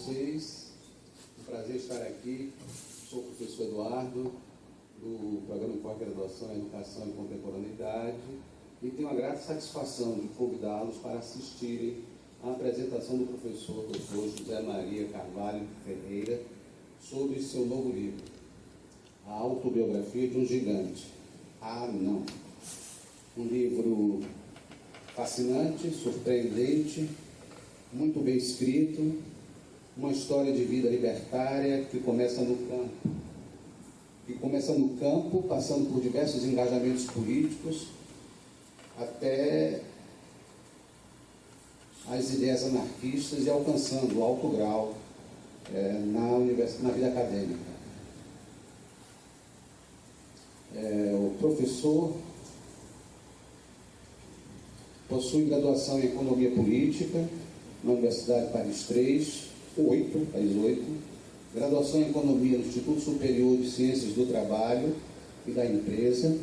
vocês. Um prazer estar aqui. Sou o professor Eduardo, do Programa de Pós-Graduação em Educação e Contemporaneidade, e tenho a grata satisfação de convidá-los para assistirem à apresentação do professor Dr. José Maria Carvalho Ferreira sobre seu novo livro, A Autobiografia de um Gigante. Ah, não! Um livro fascinante, surpreendente, muito bem escrito, uma história de vida libertária que começa no campo, passando por diversos engajamentos políticos, até as ideias anarquistas e alcançando alto grau na vida acadêmica. O professor possui graduação em Economia Política na Universidade Paris 8, graduação em Economia no Instituto Superior de Ciências do Trabalho e da Empresa,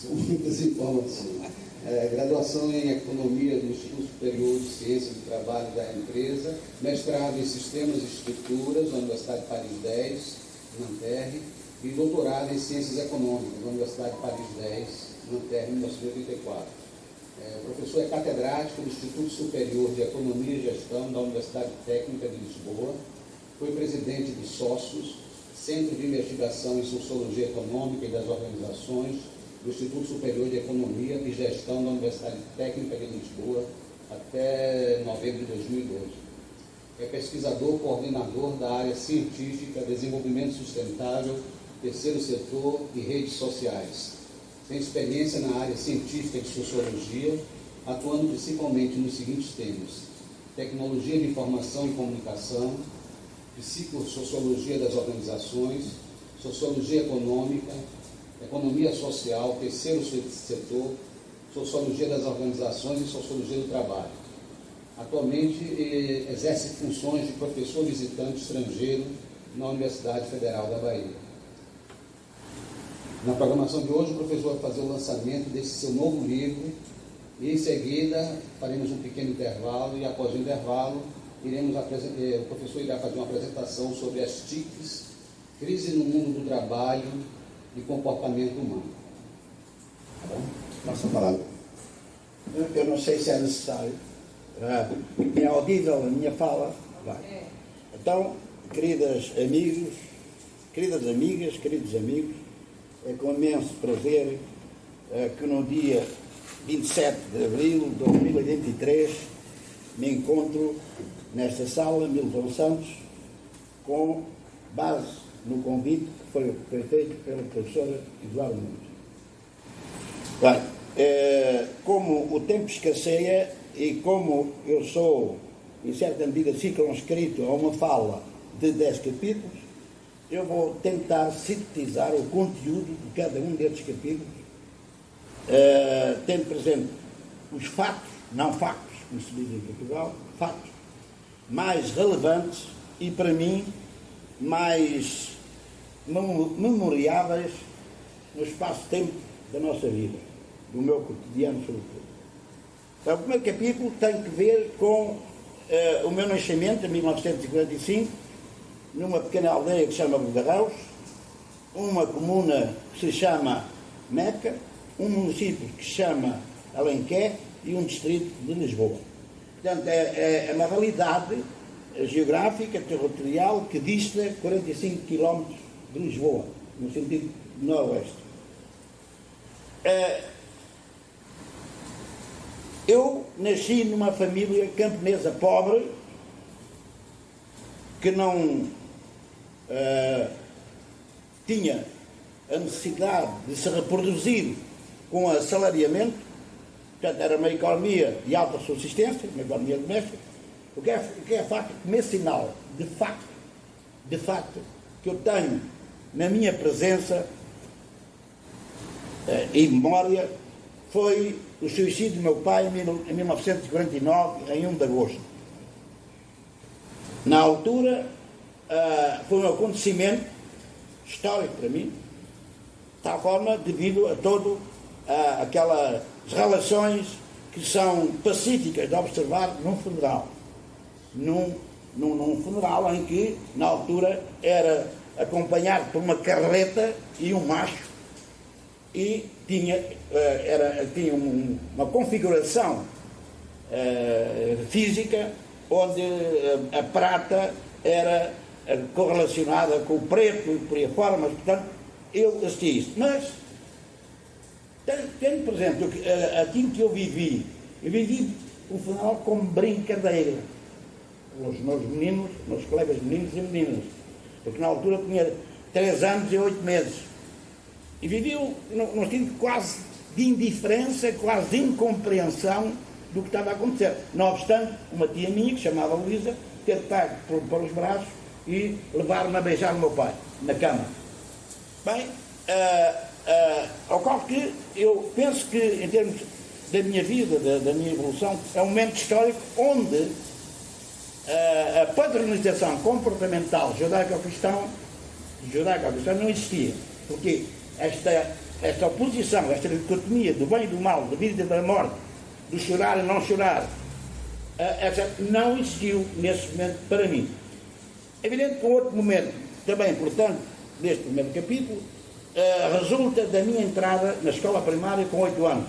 são muitas informações. Graduação em Economia do Instituto Superior de Ciências do Trabalho e da Empresa, mestrado em Sistemas e Estruturas na Universidade Paris 10, Nanterre, e doutorado em Ciências Econômicas na Universidade Paris 10, Nanterre, em 1984. O professor é catedrático do Instituto Superior de Economia e Gestão da Universidade Técnica de Lisboa, foi presidente de Sócios, Centro de Investigação em Sociologia Econômica e das Organizações, do Instituto Superior de Economia e Gestão da Universidade Técnica de Lisboa, até novembro de 2012. É pesquisador coordenador da área científica, desenvolvimento sustentável, terceiro setor e redes sociais. Tem experiência na área científica de sociologia, atuando principalmente nos seguintes temas: tecnologia de informação e comunicação, psicossociologia das organizações, sociologia econômica, economia social, terceiro setor, sociologia das organizações e sociologia do trabalho. Atualmente exerce funções de professor visitante estrangeiro na Universidade Federal da Bahia. Na programação de hoje, o professor vai fazer o lançamento desse seu novo livro e, em seguida, faremos um pequeno intervalo e, após o intervalo, o professor irá fazer uma apresentação sobre as TICs, crise no mundo do trabalho e comportamento humano. Tá bom? Passa a palavra. Eu não sei se é necessário. É audível a minha fala? Vai. Então, queridas amigas, queridos amigos, é com imenso prazer que no dia 27 de abril de 2023 me encontro nesta sala Milton Santos, com base no convite que foi feito pela professora Eduardo Nunes. Bem, como o tempo escasseia e como eu sou, em certa medida, circunscrito a uma fala de 10 capítulos, eu vou tentar sintetizar o conteúdo de cada um destes capítulos, tendo presente os fatos, não factos, como se diz em Portugal, fatos mais relevantes e, para mim, mais memoriáveis no espaço-tempo da nossa vida, do meu cotidiano, sobretudo. Então, o primeiro capítulo tem que ver com o meu nascimento, em 1945, numa pequena aldeia que se chama Bugarraus, uma comuna que se chama Meca, um município que se chama Alenquer e um distrito de Lisboa. Portanto, é uma realidade geográfica, territorial, que dista 45 km de Lisboa, no sentido noroeste. Eu nasci numa família camponesa pobre, que não tinha a necessidade de se reproduzir com assalariamento. Portanto, era uma economia de alta subsistência, uma economia doméstica, o que é facto que me sinal, de facto, que eu tenho na minha presença e memória, foi o suicídio do meu pai em 1949, em 1 de agosto. Na altura, foi um acontecimento histórico para mim, de tal forma devido a todo aquelas relações que são pacíficas de observar num funeral. Num funeral em que, na altura, era acompanhado por uma carreta e um macho, e tinha uma configuração física onde a prata era correlacionada com o preto e por aí fora, mas, portanto, eu assisti isso. Mas, tendo presente aquilo que eu vivi o funeral como brincadeira. Os meus meninos, meus colegas meninos e meninas, porque na altura tinha 3 anos e 8 meses. E vivi num sentido quase de indiferença, quase de incompreensão do que estava a acontecer. Não obstante, uma tia minha, que se chamava Luísa, ter pego para os braços e levar-me a beijar o meu pai, na cama. Bem, ocorre que eu penso que, em termos da minha vida, da minha evolução, é um momento histórico onde a padronização comportamental judaico-cristã não existia. Porque esta oposição, esta dicotomia do bem e do mal, da vida e da morte, do chorar e não chorar, essa não existiu nesse momento para mim. É evidente que um outro momento também importante deste primeiro capítulo resulta da minha entrada na escola primária com 8 anos,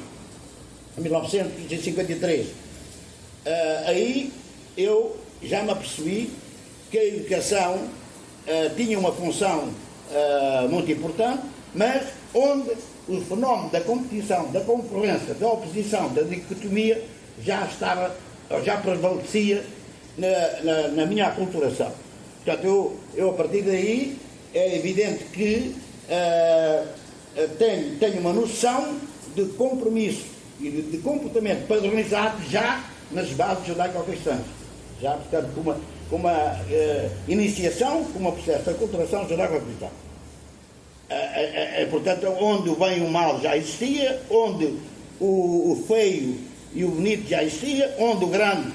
em 1953. Aí eu já me apercebi que a educação tinha uma função muito importante, mas onde o fenómeno da competição, da concorrência, da oposição, da dicotomia já prevalecia na minha aculturação. Portanto, eu a partir daí é evidente que tenho uma noção de compromisso e de comportamento padronizado já nas bases judaico-cristãs. Já, portanto, com uma iniciação, com uma processo de aculturação judaico-cristã. Portanto, onde o bem e o mal já existia, onde o feio e o bonito já existia, onde o grande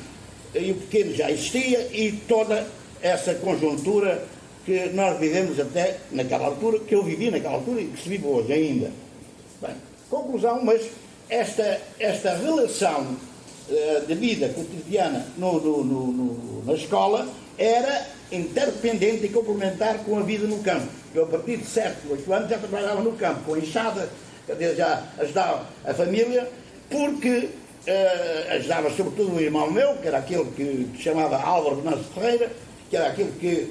e o pequeno já existia, e toda essa conjuntura que nós vivemos até naquela altura, que eu vivi naquela altura e que se vive hoje ainda. Bem, conclusão, mas esta relação de vida cotidiana na escola era interdependente e complementar com a vida no campo. Eu, a partir de 7, 8 anos, já trabalhava no campo, com enxada, já ajudava a família, porque ajudava sobretudo o irmão meu, que era aquele que chamava Álvaro Venâncio Ferreira, que era aquele que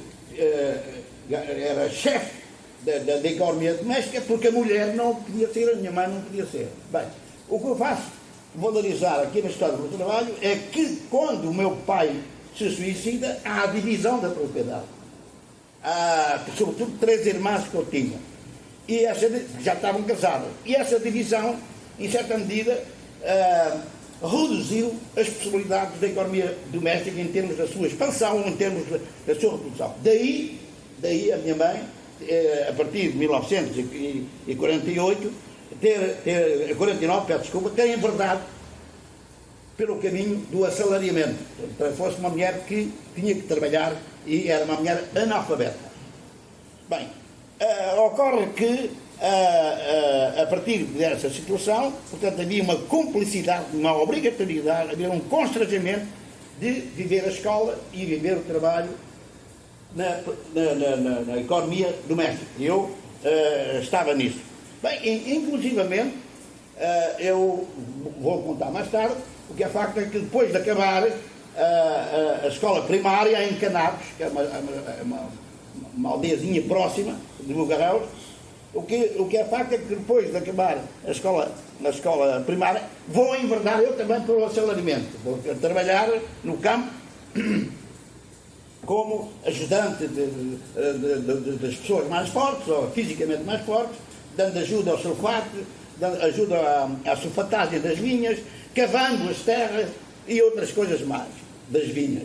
era chefe da economia doméstica, porque a mulher não podia ser, a minha mãe não podia ser. Bem, o que eu faço valorizar aqui na história do trabalho é que, quando o meu pai se suicida, há a divisão da propriedade. Há, sobretudo, 3 irmãs que eu tinha, e já estavam casadas. E essa divisão, em certa medida, reduziu as possibilidades da economia doméstica em termos da sua expansão, em termos da sua reprodução. Daí a minha mãe, a partir de 1948, 49, peço desculpa, ter enverdado pelo caminho do assalariamento. Então, fosse uma mulher que tinha que trabalhar e era uma mulher analfabeta. Bem, ocorre que a partir dessa situação, portanto, havia uma cumplicidade, uma obrigatoriedade, havia um constrangimento de viver a escola e viver o trabalho na economia doméstica. E eu estava nisso. Bem, inclusivamente, eu vou contar mais tarde, o que é facto é que depois de acabar a escola primária em Canados, que é uma aldeiazinha próxima de Bugarreus, o que é facto é que depois de acabar a escola primária, vou enverdar eu também pelo assalariamento. Vou trabalhar no campo como ajudante das pessoas mais fortes, ou fisicamente mais fortes, dando ajuda ao sulfato, dando ajuda à sulfatagem das vinhas, cavando as terras e outras coisas mais das vinhas.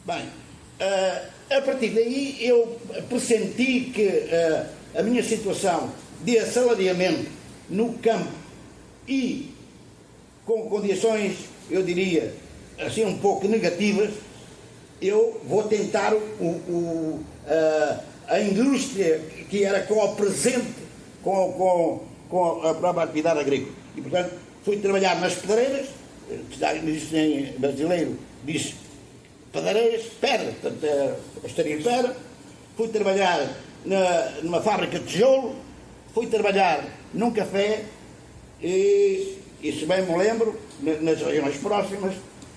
Bem, a partir daí eu pressenti que a minha situação de assalariamento no campo e com condições, eu diria, assim um pouco negativas, eu vou tentar a indústria que era co-presente com a própria atividade agrícola. E, portanto, fui trabalhar nas pedreiras, em brasileiro diz pedreiras, pedra, portanto, estaria pedra. Fui trabalhar numa fábrica de tijolo, fui trabalhar num café e se bem me lembro, nas regiões próximas,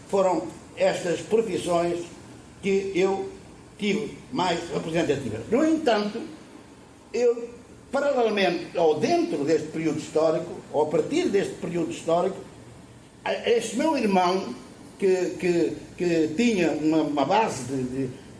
foram estas profissões que eu tive mais representativas. No entanto, eu, paralelamente, ou dentro deste período histórico, ou a partir deste período histórico, este meu irmão, que tinha uma base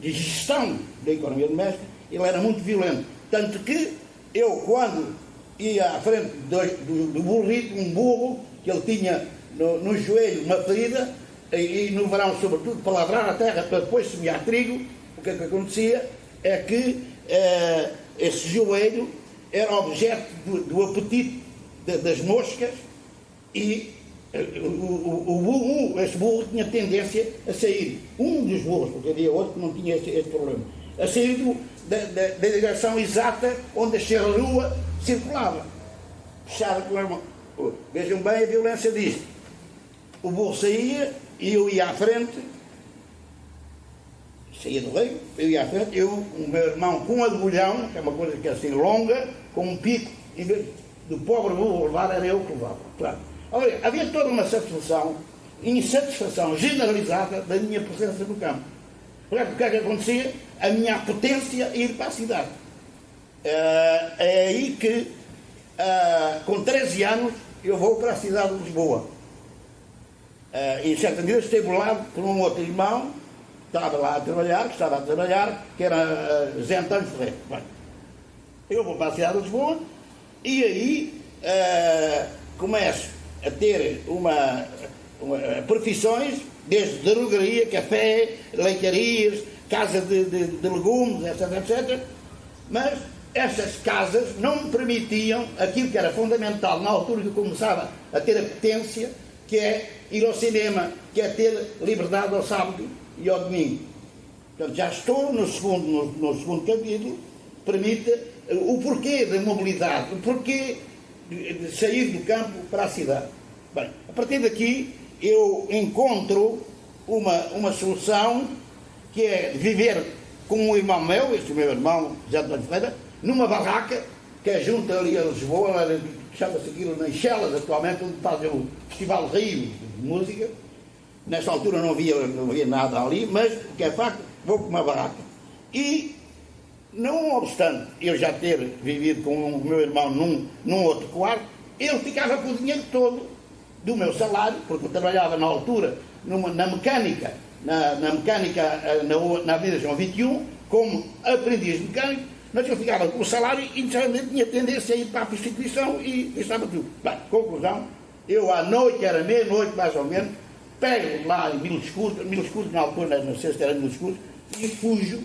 de gestão da economia doméstica, ele era muito violento. Tanto que eu, quando ia à frente do burrito, um burro, que ele tinha no joelho uma ferida, e no verão, sobretudo, para lavrar a terra, para depois semear trigo, o que acontecia é que esse joelho era objeto do apetite das moscas e esse burro tinha tendência a sair, um dos burros, porque havia outro que não tinha esse problema, a sair da direção exata onde a charrua circulava. Vejam bem a violência disto. O burro saía e eu ia à frente, saía do rei, eu ia à frente, o meu irmão com um agulhão, que é uma coisa que é assim longa, com um pico, em vez do pobre burro levar, era eu que levava, claro. Olha, havia toda uma insatisfação generalizada da minha presença no campo. Portanto, o que é que acontecia? A minha apetência ir para a cidade. É aí que, com 13 anos, eu vou para a cidade de Lisboa. Em certa medida, estive burlado por um outro irmão que estava lá a trabalhar, que era Zé António Ferreira. Bem, eu vou para a cidade de Lisboa e aí começo a ter profissões, desde drogaria, café, leitarias, casa de legumes, etc. Mas essas casas não me permitiam aquilo que era fundamental na altura que eu começava a ter apetência, que é ir ao cinema, que é ter liberdade ao sábado e ao domingo. Portanto, já estou no segundo capítulo, permite o porquê da mobilidade, o porquê de sair do campo para a cidade. Bem, a partir daqui eu encontro uma solução que é viver com um irmão meu, este meu irmão, José António Ferreira, numa barraca que é junto ali a Lisboa, chama-se aquilo nas Chelas atualmente, onde fazem o Festival Rio de Música. Nessa altura não havia nada ali, mas o que é facto, vou com uma barraca. E, não obstante eu já ter vivido com o meu irmão num outro quarto, ele ficava com o dinheiro todo do meu salário, porque eu trabalhava na altura na mecânica, na Avenida João 21, como aprendiz mecânico, mas eu ficava com o salário e tinha tendência a ir para a prostituição e estava tudo. Bem, conclusão, eu à noite, era meia-noite mais ou menos, pego lá em Mil Escudos, na altura, não sei se era Mil Escudos, e fujo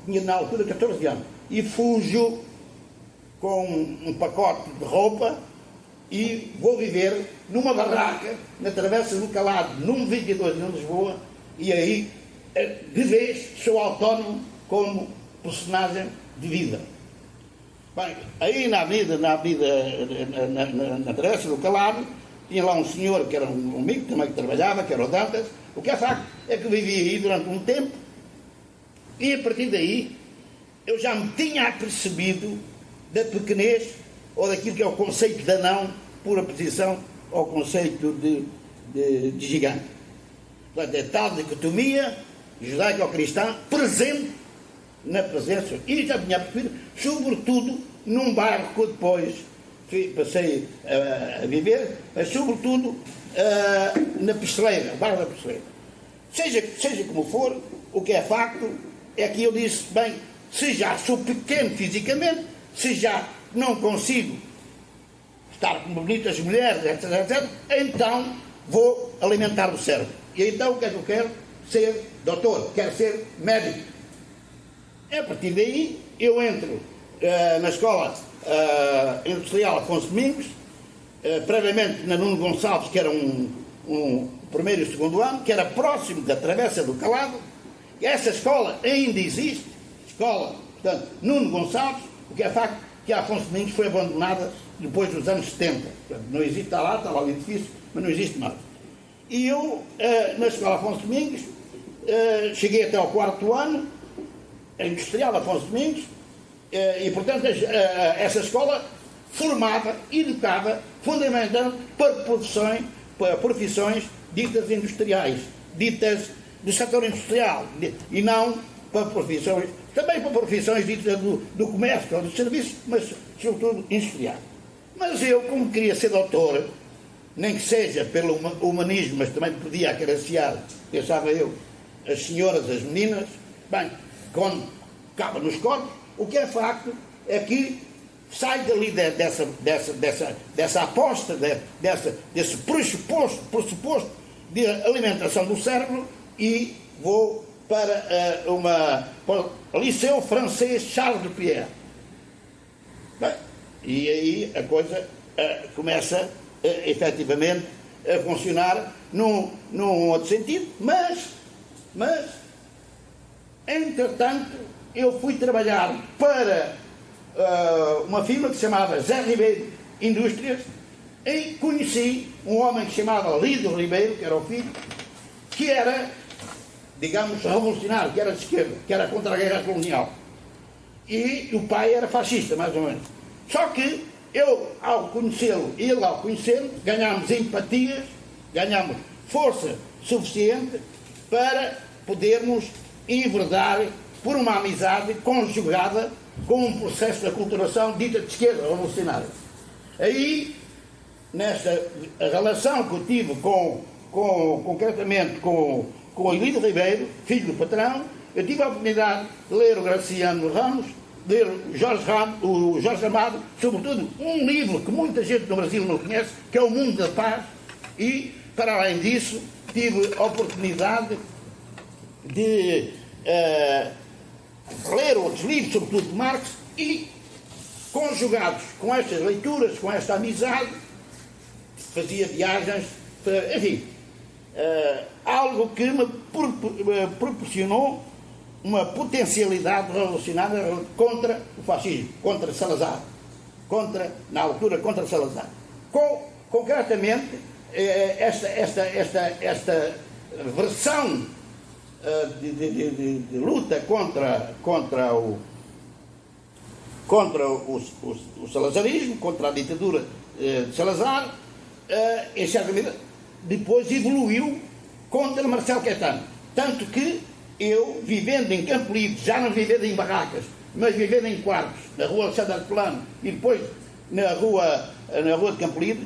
tinha na altura 14 anos, e fujo com um pacote de roupa e vou viver numa barraca na Travessa do Calado, número 22 em Lisboa, e aí de vez sou autónomo como personagem de vida. Bem, aí na Travessa do Calado tinha lá um senhor que era um amigo também que trabalhava, que era o Dantas. O que é facto é que vivi aí durante um tempo e a partir daí eu já me tinha apercebido da pequenez ou daquilo que é o conceito de anão por oposição ao conceito de gigante. Portanto, é tal dicotomia judaico-cristã presente na presença, e já tinha percebido, sobretudo num bairro que eu depois passei a viver, mas sobretudo na Pesteleira, o bairro da Pesteleira. Seja como for, o que é facto é que eu disse, bem, se já sou pequeno fisicamente, se já não consigo estar com bonitas mulheres, etc., então vou alimentar o cérebro. E então o que é que eu quero? Ser doutor, quero ser médico. A partir daí eu entro na escola industrial Afonso Domingos, previamente na Nuno Gonçalves, que era um o primeiro e o segundo ano, que era próximo da Travessa do Calado, e essa escola ainda existe, escola, portanto, Nuno Gonçalves, o que é facto que a Afonso Domingos foi abandonada depois dos anos 70. Portanto, não existe, está lá o edifício, mas não existe mais. E eu, na escola Afonso Domingos, cheguei até ao 4º ano, a Industrial Afonso Domingos, e, portanto, essa escola formava, educava, fundamentalmente para profissões ditas industriais, ditas do setor industrial, e não para profissões, também para profissões ditas do comércio, dos serviços, mas sobretudo industriais. Mas eu, como queria ser doutor, nem que seja pelo humanismo, mas também podia acariciar, pensava eu, as senhoras, as meninas, bem, quando acaba nos corpos, o que é facto é que sai dali dessa aposta, desse pressuposto de alimentação do cérebro e vou para o Liceu Francês Charles de Pierre. Bem, e aí a coisa começa efetivamente a funcionar num outro sentido, mas entretanto eu fui trabalhar para uma firma que se chamava Zé Ribeiro Indústrias e conheci um homem que se chamava Lídio Ribeiro, que era o filho, que era, digamos, revolucionário, que era de esquerda, que era contra a guerra colonial. E o pai era fascista, mais ou menos. Só que eu, ao conhecê-lo, e ele ao conhecer-me, ganhámos empatias, ganhámos força suficiente para podermos enverdar por uma amizade conjugada com um processo de aculturação dita de esquerda revolucionária. Aí, nesta relação que eu tive concretamente com o Lídio Ribeiro, filho do patrão, eu tive a oportunidade de ler o Graciano Ramos, de ler o Jorge Amado, sobretudo um livro que muita gente no Brasil não conhece, que é O Mundo da Paz, e, para além disso, tive a oportunidade de ler outros livros, sobretudo de Marx, e, conjugados com estas leituras, com esta amizade, fazia viagens, enfim, algo que me proporcionou uma potencialidade revolucionária contra o fascismo, contra Salazar, na altura, contra Salazar. Concretamente, esta versão de luta contra o salazarismo, contra a ditadura de Salazar, em certa medida, depois evoluiu contra Marcelo Caetano. Tanto que eu, vivendo em Campo Limpo, já não vivendo em barracas, mas vivendo em quartos, na rua Alexandre Herculano e depois na rua de Campo Limpo,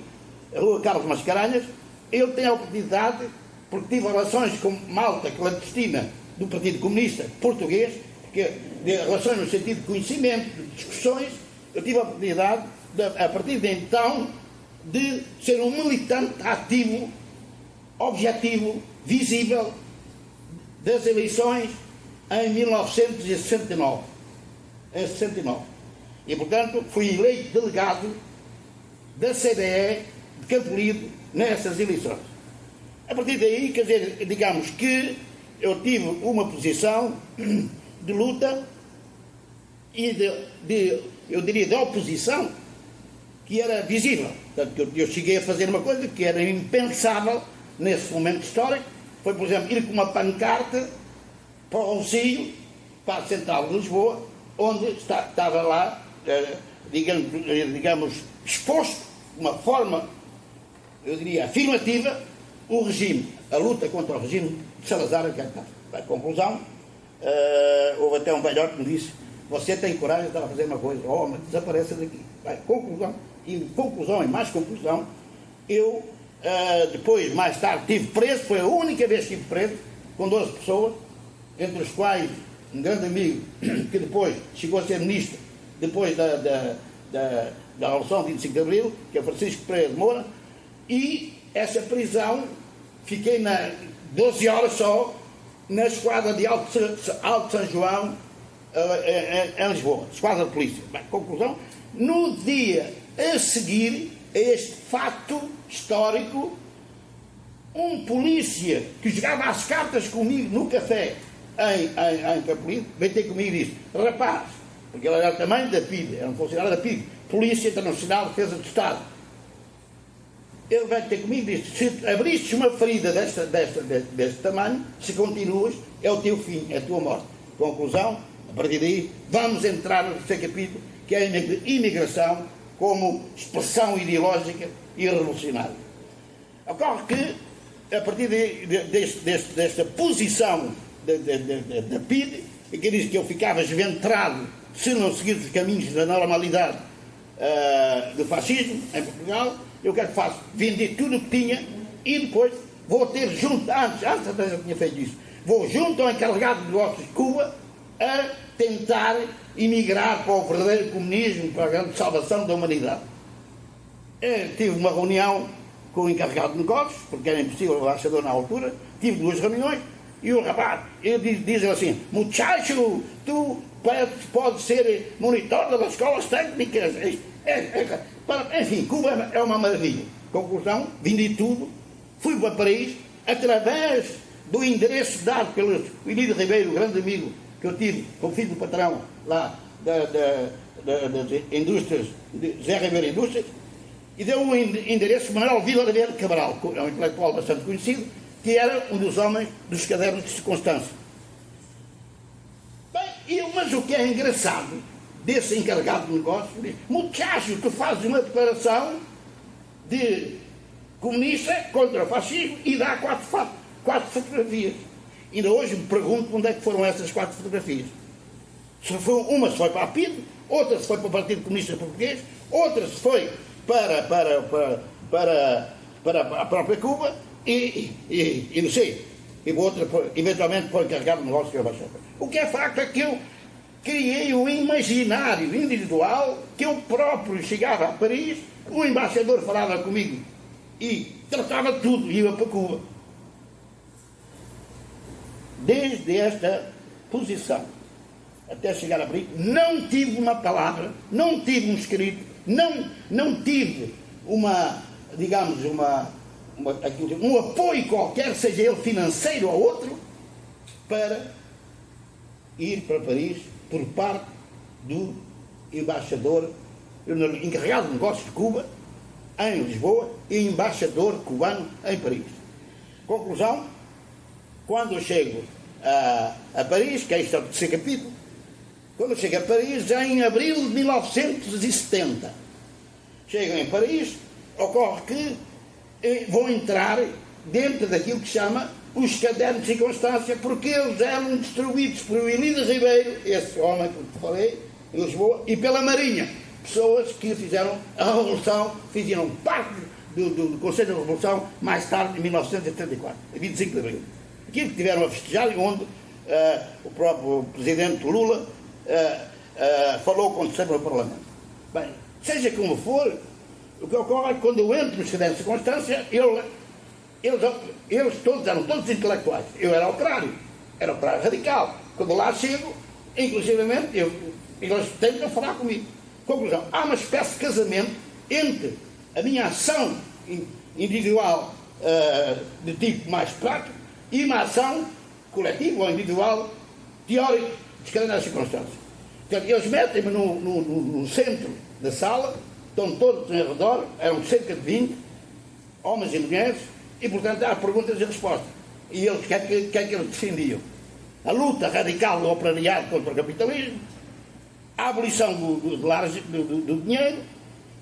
a rua Carlos Mascarenhas, eu tenho a oportunidade, porque tive relações com malta clandestina do Partido Comunista Português, porque de relações no sentido de conhecimento, de discussões, eu tive a oportunidade, a partir de então, de ser um militante ativo, objetivo, visível, das eleições em 1969. Em 69. E, portanto, fui eleito delegado da CDE de Campo Limpo nessas eleições. A partir daí, quer dizer, digamos que eu tive uma posição de luta e eu diria, de oposição, que era visível. Portanto, eu cheguei a fazer uma coisa que era impensável nesse momento histórico, foi, por exemplo, ir com uma pancarta para o Rossio, para a Central de Lisboa, onde estava lá, digamos, exposto de uma forma, eu diria, afirmativa, o regime, a luta contra o regime de Salazar. A conclusão, houve até um velhote que me disse: você tem coragem de estar a fazer uma coisa, mas desapareça daqui. Conclusão, e mais conclusão, eu depois, mais tarde, estive preso, foi a única vez que estive preso, com 12 pessoas, entre os quais um grande amigo, que depois chegou a ser ministro, depois da Revolução de 25 de Abril, que é Francisco Pereira de Moura, e essa prisão, fiquei 12 horas só, na esquadra de Alto São João, em Lisboa, esquadra de polícia. Bem, conclusão, no dia a seguir a este fato histórico, Um polícia que jogava às cartas comigo no café em Campolide veio ter comigo e disse: rapaz, porque ele era também da PIDE, era um funcionário da PIDE, Polícia Internacional de Defesa do Estado. Ele veio ter comigo e disse: se abristes uma ferida deste tamanho, se continuas, é o teu fim, é a tua morte. Conclusão, a partir daí, vamos entrar no terceiro capítulo, que é a imigração como expressão ideológica e revolucionária. Ocorre que, a partir desta posição da PIDE, que diz que eu ficava esventrado se não seguisse os caminhos da normalidade do fascismo em Portugal, eu quero que faço? Vendi tudo o que tinha e depois vou ter junto, antes até já tinha feito isso, vou junto ao encarregado de negócios de Cuba a tentar emigrar para o verdadeiro comunismo, para a grande salvação da humanidade. Tive uma reunião com o encarregado de negócios, porque era impossível o embaixador na altura, tive 2 reuniões, e o rapaz, ele diz assim: muchacho, tu podes ser monitor das escolas técnicas. Enfim, Cuba é uma maravilha. Conclusão, vendi tudo, fui para Paris, através do endereço dado pelo Emílio Ribeiro, grande amigo que eu tive, como filho do patrão lá das indústrias, de Zé Ribeiro Indústrias, e deu um endereço Manuel Vila Verde Cabral, é um intelectual bastante conhecido, que era um dos homens dos cadernos de circunstância. Bem, mas o que é engraçado desse encarregado de negócio, diz: muchacho, tu fazes uma declaração de comunista contra o fascismo e dá 4 fotografias. Ainda hoje me pergunto onde é que foram essas 4 fotografias. Uma se foi para a PIDE, outra se foi para o Partido Comunista Português, outra se foi para a própria Cuba e não sei, e outra eventualmente para o encarregado de negócio que eu baixava. O que é facto é que eu criei um imaginário individual, que eu próprio chegava a Paris, o embaixador falava comigo e tratava de tudo, ia para Cuba. Desde esta posição até chegar a Paris, não tive uma palavra, não tive um escrito, não tive digamos, um apoio qualquer, seja ele financeiro ou outro, para ir para Paris por parte do embaixador, encarregado de negócios de Cuba, em Lisboa, e embaixador cubano em Paris. Conclusão, quando eu chego a Paris, que é este é o terceiro capítulo, quando eu chego a Paris, já em abril de 1970, chego em Paris, ocorre que vou entrar dentro daquilo que chama os cadernos de circunstância, porque eles eram distribuídos por Emílio Ribeiro, esse homem que eu falei, em Lisboa, e pela Marinha, pessoas que fizeram a Revolução, fizeram parte do Conselho da Revolução mais tarde, em 1974, 25 de abril. Aquilo que tiveram a festejar, onde o próprio presidente Lula falou quando esteve no Parlamento. Bem, seja como for, o que ocorre é que quando eu entro nos cadernos de circunstância, eles todos eram todos intelectuais. Eu era operário radical. Quando lá chego, inclusivamente, eles tentam falar comigo. Conclusão, há uma espécie de casamento entre a minha ação individual de tipo mais prático e uma ação coletiva ou individual teórica dos cadernos de circunstância. Portanto, eles metem-me no centro da sala, estão todos em redor, eram cerca de 20, homens e mulheres, e portanto há perguntas e respostas. E eles, o que é que eles defendiam? A luta radical do operariado contra o capitalismo, a abolição do dinheiro,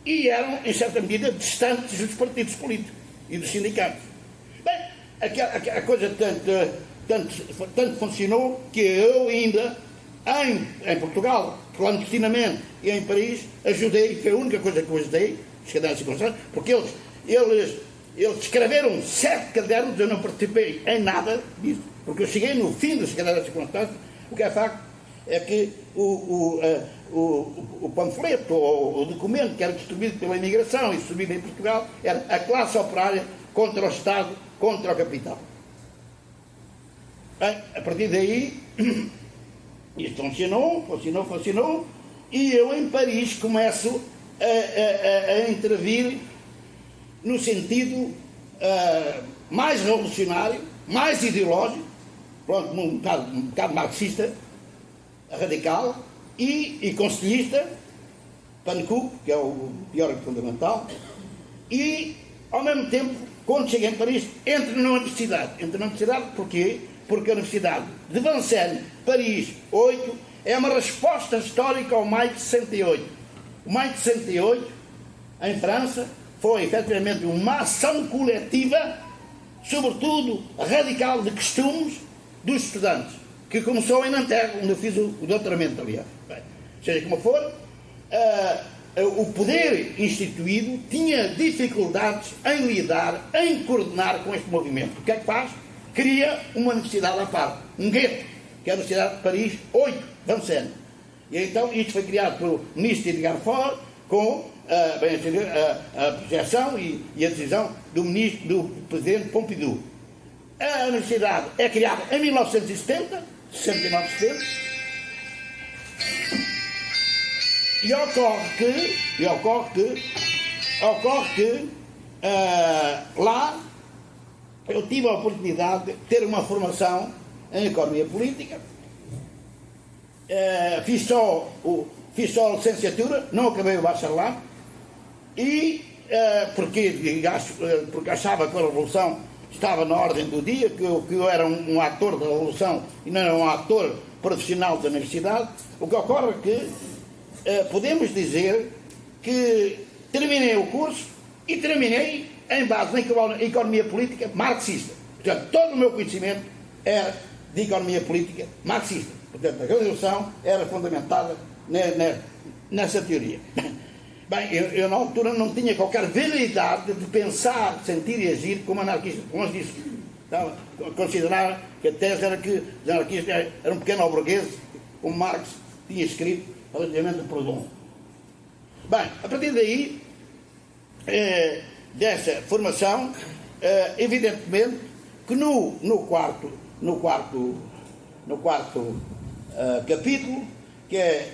e eram, em certa medida, distantes dos partidos políticos e dos sindicatos. Bem, a coisa tanto funcionou que eu ainda, em Portugal, clandestinamente, e em Paris, ajudei, foi a única coisa que eu ajudei, os cadernos de circunstância, porque eles escreveram 7 cadernos, eu não participei em nada disso, porque eu cheguei no fim dos cadernos de circunstância. O que é facto é que o panfleto, ou o documento que era distribuído pela imigração e distribuído em Portugal, era a classe operária contra o Estado, contra o capital. Bem, a partir daí, isto funcionou, e eu em Paris começo a intervir no sentido mais revolucionário, mais ideológico, pronto, um bocado marxista, radical, e conselhista, Pankow, que é o teórico fundamental, e, ao mesmo tempo, quando chega em Paris, entra na universidade. Entra na universidade porquê? Porque a Universidade de Vincennes, Paris, 8, é uma resposta histórica ao maio de 68. O maio de 68, em França, foi efetivamente uma ação coletiva, sobretudo radical de costumes dos estudantes, que começou em Nanterre, onde eu fiz o doutoramento, aliás. Bem, seja como for, o poder instituído tinha dificuldades em lidar, em coordenar com este movimento. O que é que faz? Cria uma universidade à parte, um gueto, que é a Universidade de Paris 8, Vincennes. E então isto foi criado pelo ministro Edgar Faure, com a projeção e a decisão do presidente Pompidou. A universidade é criada em 1970, 69-70, e ocorre que lá eu tive a oportunidade de ter uma formação em economia política. Fiz só a licenciatura, não acabei o bacharelado, e porque achava que a Revolução estava na ordem do dia, que eu era um ator da Revolução e não era um ator profissional da universidade. O que ocorre é que podemos dizer que terminei o curso e terminei em base na economia política marxista. Portanto, todo o meu conhecimento era de economia política marxista. Portanto, a Revolução era fundamentada nessa teoria. Bem, eu na altura não tinha qualquer veleidade de pensar, sentir e agir como anarquista. Como eu disse, considerar que a tese era que os anarquistas eram pequenos burgueses, como Marx tinha escrito relativamente a Proudhon. Bem, a partir daí, dessa formação, evidentemente que no quarto capítulo, que é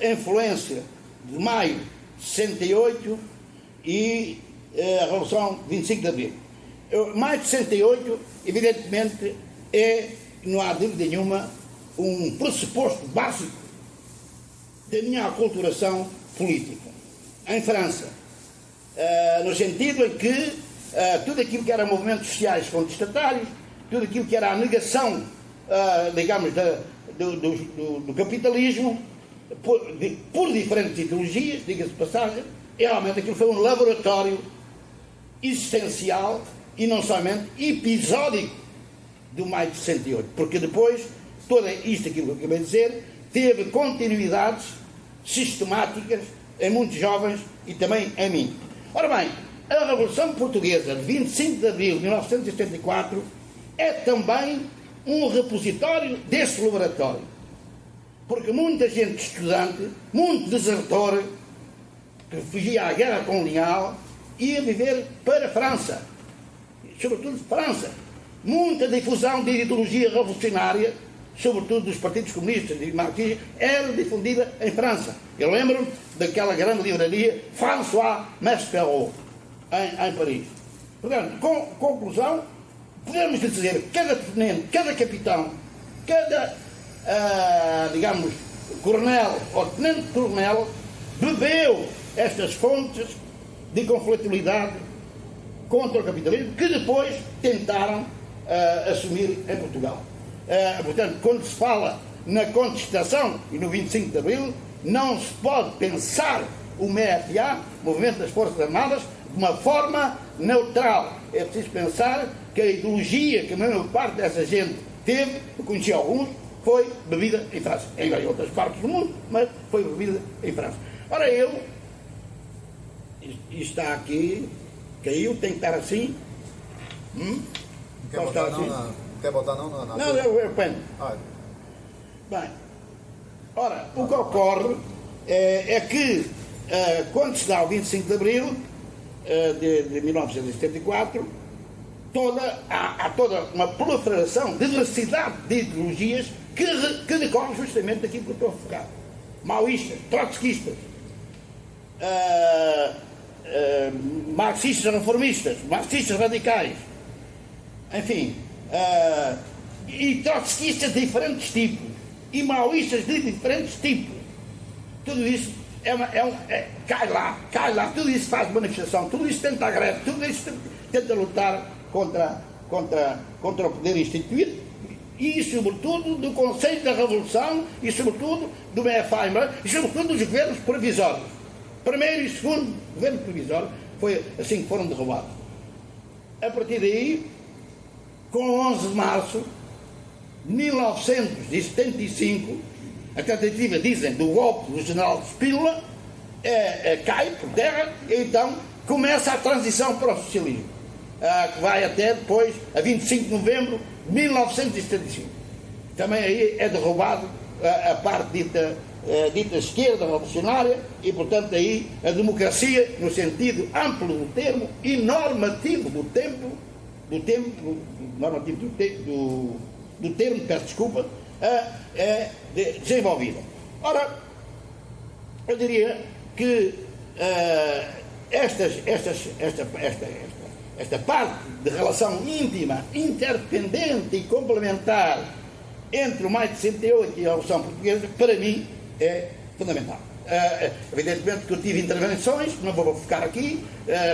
a influência de maio de 68 e a Revolução de 25 de Abril. Maio de 68, evidentemente, não há dúvida nenhuma, um pressuposto básico da minha aculturação política. Em França, no sentido em que tudo aquilo que era movimentos sociais contestatários, tudo aquilo que era a negação, digamos, do capitalismo, por diferentes ideologias, diga-se de passagem, realmente aquilo foi um laboratório existencial e não somente episódico do maio de 68, porque depois, tudo isto aquilo que eu acabei de dizer, teve continuidades sistemáticas em muitos jovens e também em mim. Ora bem, a Revolução Portuguesa de 25 de abril de 1974 é também um repositório desse laboratório. Porque muita gente estudante, muito desertor, que fugia à guerra colonial, ia viver para a França. Sobretudo França. Muita difusão de ideologia revolucionária, sobretudo dos partidos comunistas e marxistas, era difundida em França. Eu lembro-me daquela grande livraria François Maspero, em Paris. Portanto, com conclusão, podemos dizer que cada tenente, cada capitão, cada, digamos, coronel ou tenente-coronel bebeu estas fontes de conflitualidade contra o capitalismo que depois tentaram assumir em Portugal. Portanto, quando se fala na contestação e no 25 de Abril, não se pode pensar o MFA, Movimento das Forças Armadas, de uma forma neutral. É preciso pensar que a ideologia que a maior parte dessa gente teve, eu conheci alguns, foi bebida em França. Em outras partes do mundo, mas foi bebida em França. Ora, isto está aqui, caiu, tem que estar assim. Quer botar assim? Quer botar não? Não, eu pego. Bem, ora, o que ocorre é que quando se dá o 25 de Abril de 1974, há toda uma proliferação, diversidade de ideologias que decorre justamente daquilo que eu estou a focar. Maoístas, trotskistas, marxistas reformistas, marxistas radicais, enfim, e trotskistas de diferentes tipos, e maoístas de diferentes tipos. Tudo isso cai lá, tudo isso faz manifestação, tudo isso tenta greve, tudo isso tenta lutar contra o poder instituído, e sobretudo do Conselho da Revolução, e sobretudo do BFA, e sobretudo dos governos provisórios. Primeiro e segundo governo provisório foi assim que foram derrubados. A partir daí, com 11 de março de 1975, a tentativa, dizem, do golpe do general Spínola cai por terra, e então começa a transição para o socialismo, que vai até depois, a 25 de novembro de 1975. Também aí é derrubado a parte dita esquerda revolucionária, e portanto aí a democracia, no sentido amplo do termo e normativo do termo, peço desculpa, é desenvolvida. Ora, eu diria que esta parte de relação íntima, interdependente e complementar entre o maio de 68 e a Revolução Portuguesa, para mim, é fundamental. Evidentemente que eu tive intervenções, não vou ficar aqui,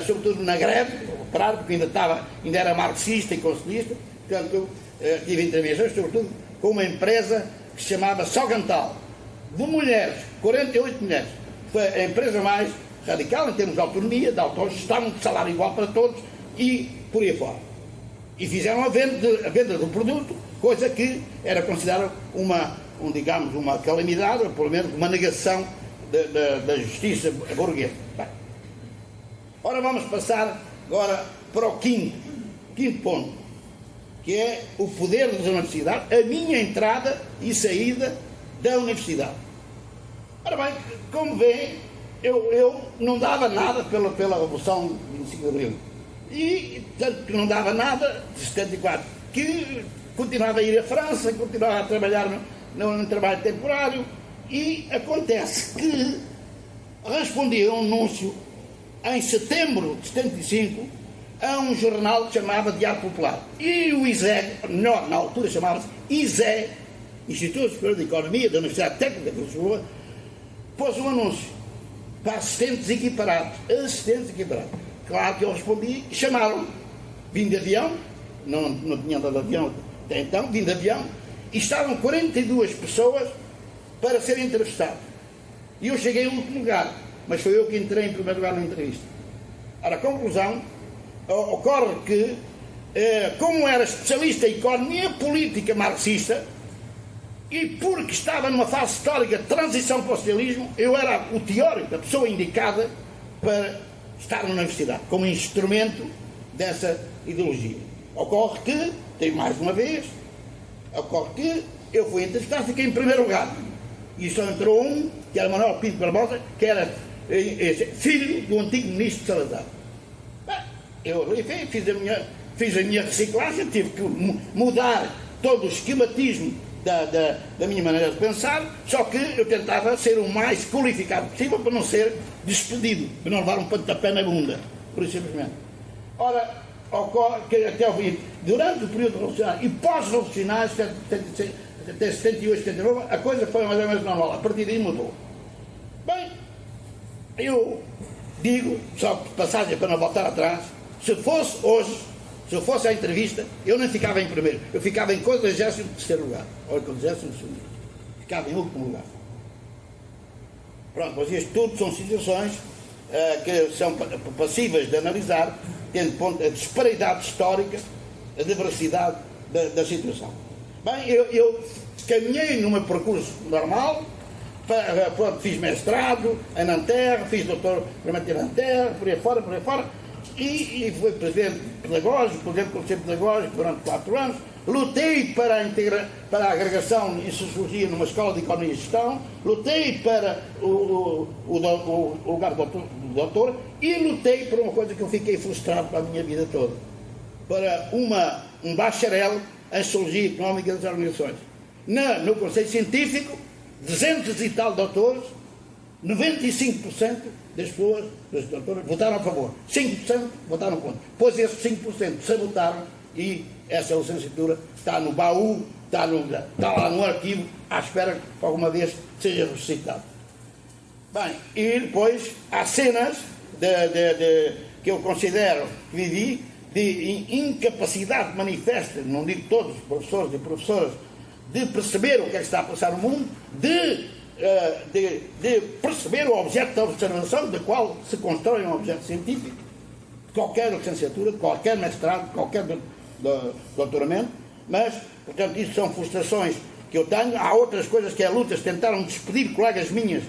sobretudo na greve, operário, porque ainda era marxista e conselhista, portanto, tive intervenções, sobretudo com uma empresa que se chamava Sogantal, de mulheres, 48 mulheres. Foi a empresa mais radical em termos de autonomia, de autogestão, de salário igual para todos e por aí fora. E fizeram a venda do produto, coisa que era considerada uma calamidade, ou pelo menos uma negação da justiça burguesa. Bem, ora vamos passar agora para o quinto ponto, que é o poder das universidades, a minha entrada e saída da universidade. Ora bem, como veem, eu não dava nada pela Revolução de 25 de Abril. E tanto que não dava nada, de 74, que continuava a ir à França, continuava a trabalhar no trabalho temporário, e acontece que respondi a um anúncio em setembro de 75 a um jornal que chamava Diário Popular. E o ISE, na altura chamava-se ISE, Instituto Superior de Economia da Universidade Técnica de Lisboa, pôs um anúncio para assistentes equiparados. Claro que eu respondi, chamaram, vim de avião, não tinha andado de avião até então, vim de avião, e estavam 42 pessoas para serem entrevistados. E eu cheguei em último lugar, mas foi eu que entrei em primeiro lugar na entrevista. Ora, a conclusão, ocorre que, como era especialista em economia política marxista, e porque estava numa fase histórica de transição para o socialismo, eu era o teórico, a pessoa indicada para estar na universidade, como instrumento dessa ideologia. Ocorre que, mais uma vez, eu fui entrevistado, fiquei em primeiro lugar. E só entrou um, que era Manuel Pinto Barbosa, que era filho do antigo ministro Salazar. Bem, eu fiz a minha reciclagem, tive que mudar todo o esquematismo da minha maneira de pensar, só que eu tentava ser o mais qualificado possível para não ser despedido, para não levar um pontapé na bunda, por isso simplesmente. Ora, ocorre que até ao fim, durante o período revolucionário e pós-revolucionário, até 78, 79, a coisa foi mais ou menos normal, a partir daí mudou. Bem, eu digo, só de passagem para não voltar atrás, se fosse hoje, se eu fosse à entrevista, eu não ficava em primeiro, eu ficava em 43º lugar, ou em 42º, ficava em último lugar. Pronto, mas isto tudo são situações que são passíveis de analisar, tendo em conta a disparidade histórica, a diversidade da situação. Bem, eu caminhei no meu percurso normal, pronto, fiz mestrado em Nanterre, fiz doutoramento em Nanterre, por aí fora, e fui presidente pedagógico, presidente do Conselho Pedagógico durante 4 anos, lutei para a agregação em Sociologia numa escola de Economia e Gestão, lutei para o lugar do doutor e lutei por uma coisa que eu fiquei frustrado para a minha vida toda, para um bacharel em Sociologia Económica das Organizações. No Conselho Científico, 200 e tal doutores, 95% das pessoas, dos doutores, votaram a favor, 5% votaram contra. Pois esses 5% sabotaram e essa licenciatura está no baú, está lá no arquivo, à espera que alguma vez seja ressuscitado. Bem, e depois há cenas que eu considero que vivi de incapacidade manifesta, não digo todos os professores e professoras, de perceber o que é que está a passar no mundo, de perceber o objeto da observação, da qual se constrói um objeto científico, de qualquer licenciatura, de qualquer mestrado, de qualquer doutoramento, mas, portanto, isso são frustrações que eu tenho. Há outras coisas que é lutas, tentaram despedir colegas minhas,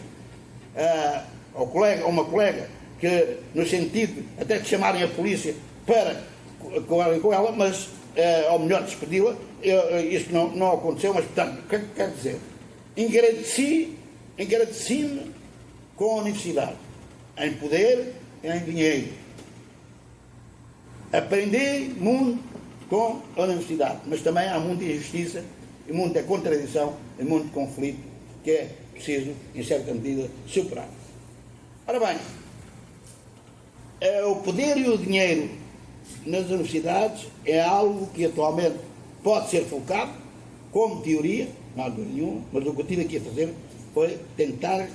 ou uma colega, que no sentido até de chamarem a polícia para colarem com ela, mas, ou melhor, despedi-la. Isso não aconteceu, mas, portanto, o que é que quer dizer? Engrandeci-me com a universidade, em poder e em dinheiro. Aprendi muito com a universidade, mas também há muita injustiça e muita contradição e muito conflito que é preciso, em certa medida, superar. Ora bem, o poder e o dinheiro nas universidades é algo que atualmente pode ser focado como teoria, não há dúvida nenhuma, mas o que eu tive aqui a fazer foi tentar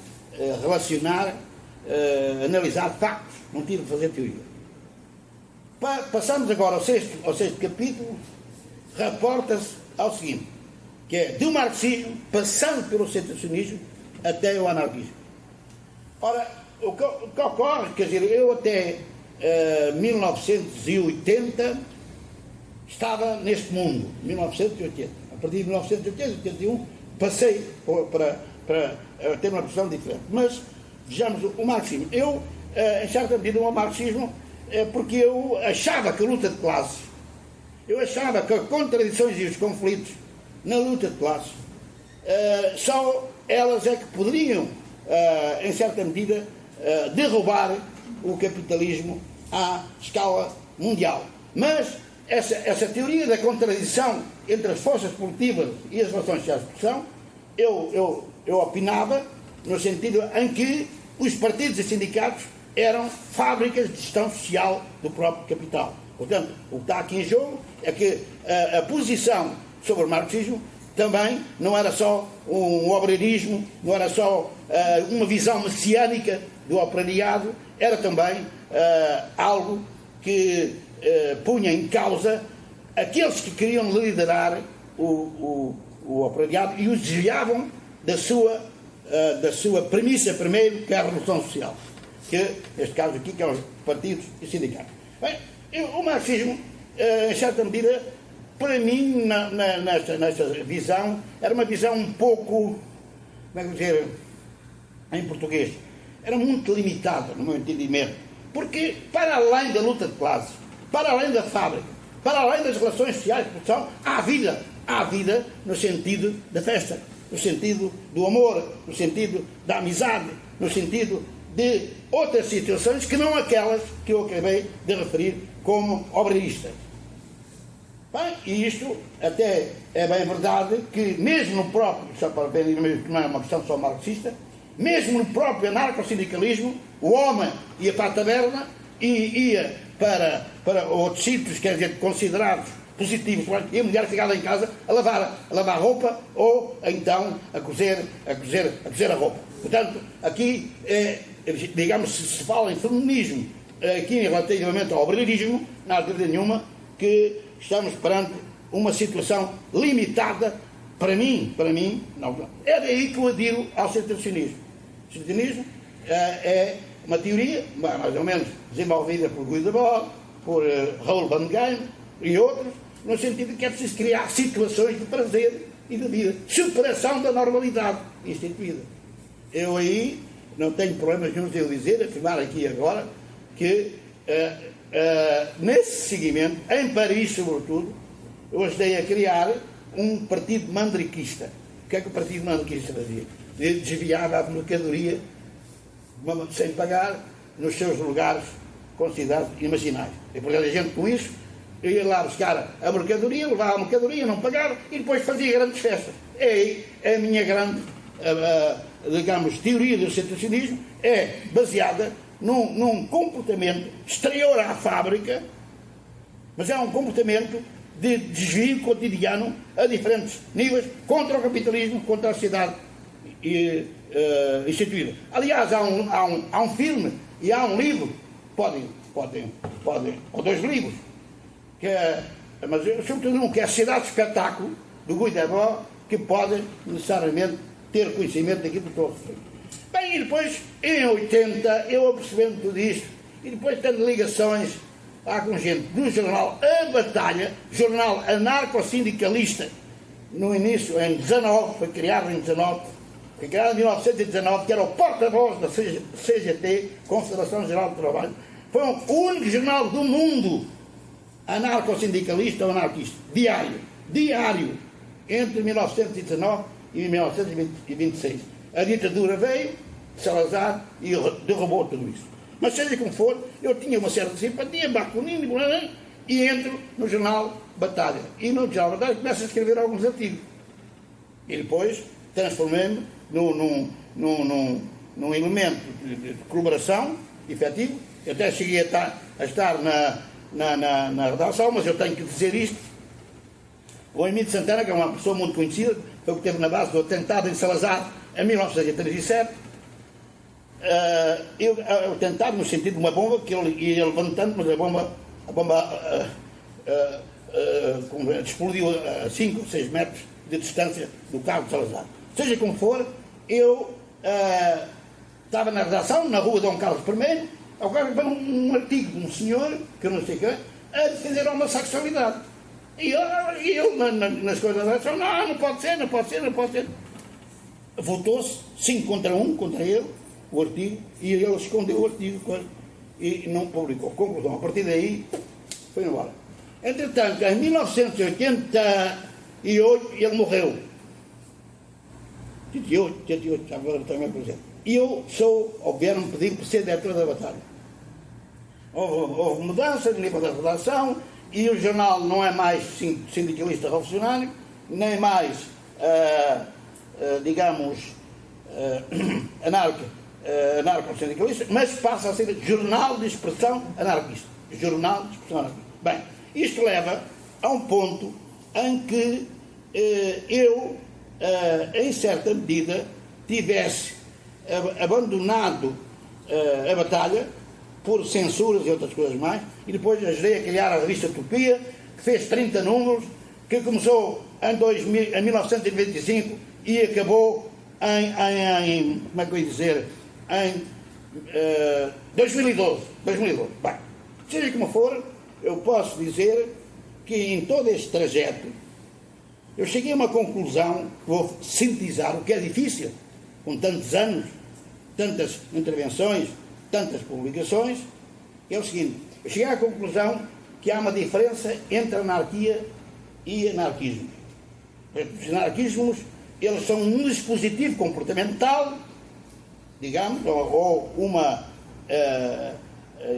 relacionar, analisar factos, não tive a fazer teoria. Passamos agora ao sexto capítulo, reporta-se ao seguinte, que é do marxismo, passando pelo secessionismo até o anarquismo. Ora, o que ocorre, quer dizer, eu até 1980 estava neste mundo, 1980. A partir de 1980, 81, passei para ter uma posição diferente. Mas, vejamos, o marxismo. Eu, em certa medida, o marxismo, porque eu achava que a luta de classes, eu achava que as contradições e os conflitos na luta de classes, só elas é que poderiam, em certa medida, derrubar o capitalismo à escala mundial. Mas essa teoria da contradição entre as forças produtivas e as relações sociais de produção, eu opinava no sentido em que os partidos e sindicatos eram fábricas de gestão social do próprio capital. Portanto, o que está aqui em jogo é que a posição sobre o marxismo também não era só um opereirismo, não era só uma visão messiânica do operariado, era também algo que punha em causa aqueles que queriam liderar o operariado e os desviavam da sua premissa primeiro, que é a revolução social, que neste caso aqui que é os partidos e sindicatos. Bem, o marxismo, em certa medida, para mim, nesta visão, era uma visão um pouco, como é que dizer, em português, era muito limitada no meu entendimento, porque para além da luta de classes, para além da fábrica, para além das relações sociais de produção, há vida no sentido da festa, no sentido do amor, no sentido da amizade, no sentido de outras situações que não aquelas que eu acabei de referir como obreiristas. Bem, e isto até é bem verdade que mesmo no próprio, só para verem que não é uma questão só marxista, mesmo no próprio anarcossindicalismo, o homem ia para a taberna e ia para outros sítios, quer dizer, considerados positivos, e a mulher ficava em casa a lavar roupa ou então a cozer a roupa. Portanto, aqui, digamos, se fala em feminismo, aqui relativamente ao obreirismo, não há dúvida nenhuma que estamos perante uma situação limitada, para mim, não. É daí que eu adiro ao secessionismo. O secessionismo é uma teoria, mais ou menos, desenvolvida por Guy Debord, por Raoul Van Gaal e outros, no sentido que é preciso criar situações de prazer e de vida, superação da normalidade instituída. Eu aí não tenho problemas nenhum de eu dizer, afirmar aqui agora, que nesse seguimento, em Paris sobretudo, eu ajudei a criar um partido mandriquista. O que é que o partido mandriquista fazia? Desviava a mercadoria sem pagar nos seus lugares considerados imaginários. E por a gente com isso ia lá buscar a mercadoria, levava a mercadoria, não pagava e depois fazia grandes festas. É a minha grande, digamos, teoria do secessionismo, é baseada num comportamento exterior à fábrica, mas é um comportamento de desvio cotidiano a diferentes níveis contra o capitalismo, contra a sociedade instituída. Aliás, há um filme e há um livro, podem, ou 2 livros, mas eu sobretudo não quero Sociedade de Espetáculo, do Guy Debord, que podem necessariamente ter conhecimento daquilo que estou a referir. Bem, e depois, em 80, eu apercebendo tudo isto, e depois tendo ligações com gente do jornal A Batalha, jornal anarco-sindicalista, no início, em 19, foi criado em 19, foi criado em 1919, que era o porta-voz da CGT, Confederação Geral do Trabalho, foi o único jornal do mundo anarco-sindicalista ou anarquista, diário, entre 1919 e 1926. A ditadura veio, Salazar, e derrubou tudo isso. Mas seja como for, eu tinha uma certa simpatia, Bakunini, e entro no jornal Batalha. E no jornal Batalha começo a escrever alguns artigos. E depois transformei-me num elemento de colaboração efetivo. Eu até cheguei a estar na redação, mas eu tenho que dizer isto. O Emílio Santana, que é uma pessoa muito conhecida, foi o que esteve na base do atentado em Salazar em 1937. O atentado no sentido de uma bomba que ele ia levantando, mas a bomba explodiu a 5 ou 6 metros de distância do carro de Salazar. Seja como for, eu estava na redação, na rua Dom Carlos I, ao qual veio um artigo de um senhor, que eu não sei quem, a defender a homossexualidade. E eu nas coisas da redação, não pode ser. Votou-se 5 contra 1, contra ele, o artigo, e ele escondeu o artigo e não publicou. Conclusão, a partir daí, foi embora. Entretanto, em 1988, ele morreu. 88, já agora também presente. E eu vieram-me pedir para ser diretor da Batalha. Houve mudança de nível da redação, e o jornal não é mais sindicalista revolucionário, nem mais, anarco-sindicalista, mas passa a ser jornal de expressão anarquista. Bem, isto leva a um ponto em que eu, em certa medida, tivesse abandonado a Batalha por censuras e outras coisas mais, e depois ajudei a criar a revista Utopia, que fez 30 números, que começou em 1925 e acabou em 2012. Bem, seja como for, eu posso dizer que em todo este trajeto eu cheguei a uma conclusão, vou sintetizar, o que é difícil, com tantos anos, tantas intervenções, tantas publicações, é o seguinte: eu cheguei à conclusão que há uma diferença entre anarquia e anarquismo. Os anarquismos, eles são um dispositivo comportamental, digamos, ou uma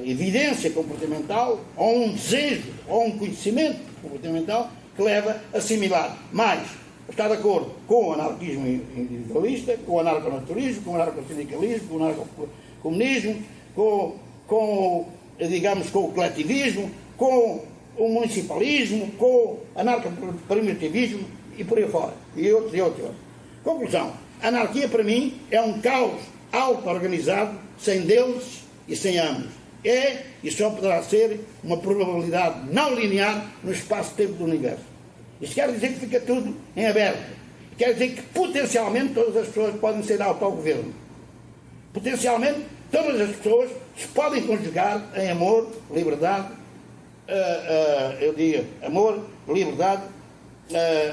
evidência comportamental, ou um desejo, ou um conhecimento comportamental que leva a assimilar mais, está de acordo com o anarquismo individualista, com o anarconaturismo, com o anarcosindicalismo, com o anarcocomunismo, com o coletivismo, com o municipalismo, com o anarcoprimitivismo e por aí fora. E outros. Conclusão: a anarquia para mim é um caos auto-organizado, sem deuses e sem amos. E só poderá ser uma probabilidade não linear no espaço-tempo do universo. Isto quer dizer que fica tudo em aberto. Quer dizer que potencialmente todas as pessoas podem ser autogoverno. Potencialmente todas as pessoas se podem conjugar em amor, liberdade,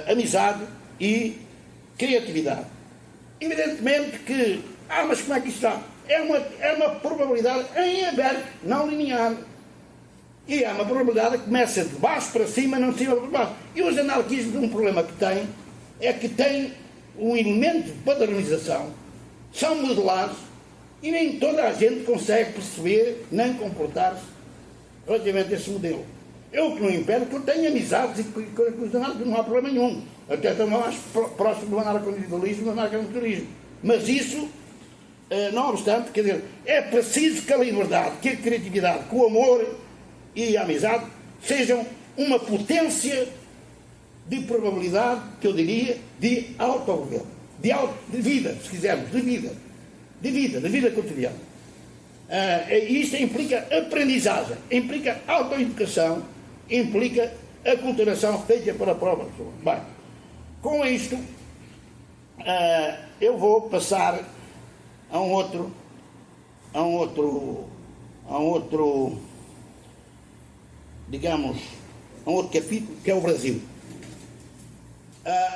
amizade e criatividade. Evidentemente que, mas como é que isto está? É uma probabilidade em aberto, não linear. E é uma probabilidade que começa de baixo para cima, não de cima para baixo. E os anarquistas, um problema que têm, é que têm um elemento de padronização, são modelados, e nem toda a gente consegue perceber, nem comportar-se relativamente a esse modelo. Eu que não impede que eu tenho amizades e com os anarquistas não há problema nenhum. Até estou mais próximo do anarco-individualismo e do anarco-naturismo. Mas isso, não obstante, quer dizer, é preciso que a liberdade, que a criatividade, que o amor e a amizade sejam uma potência de probabilidade, que eu diria, de autogoverno, de vida, se quisermos, de vida cotidiana. Isto implica aprendizagem, implica autoeducação, implica aculturação feita para a própria pessoa. Bem, com isto, eu vou passar a um outro, digamos, a um outro capítulo, que é o Brasil.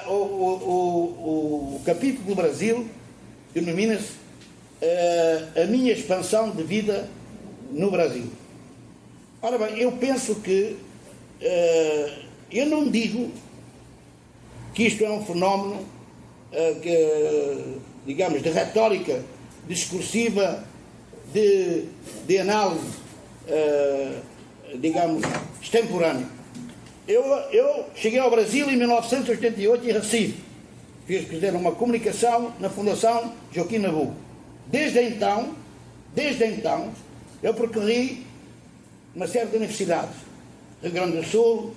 O capítulo do Brasil denomina-se a minha expansão de vida no Brasil. Ora bem, eu penso que eu não digo que isto é um fenómeno digamos, de retórica discursiva, de análise, digamos, extemporânea. Eu cheguei ao Brasil em 1988 em Recife. Fiz uma comunicação na Fundação Joaquim Nabuco. Desde então, eu percorri uma série de universidades. Rio Grande do Sul,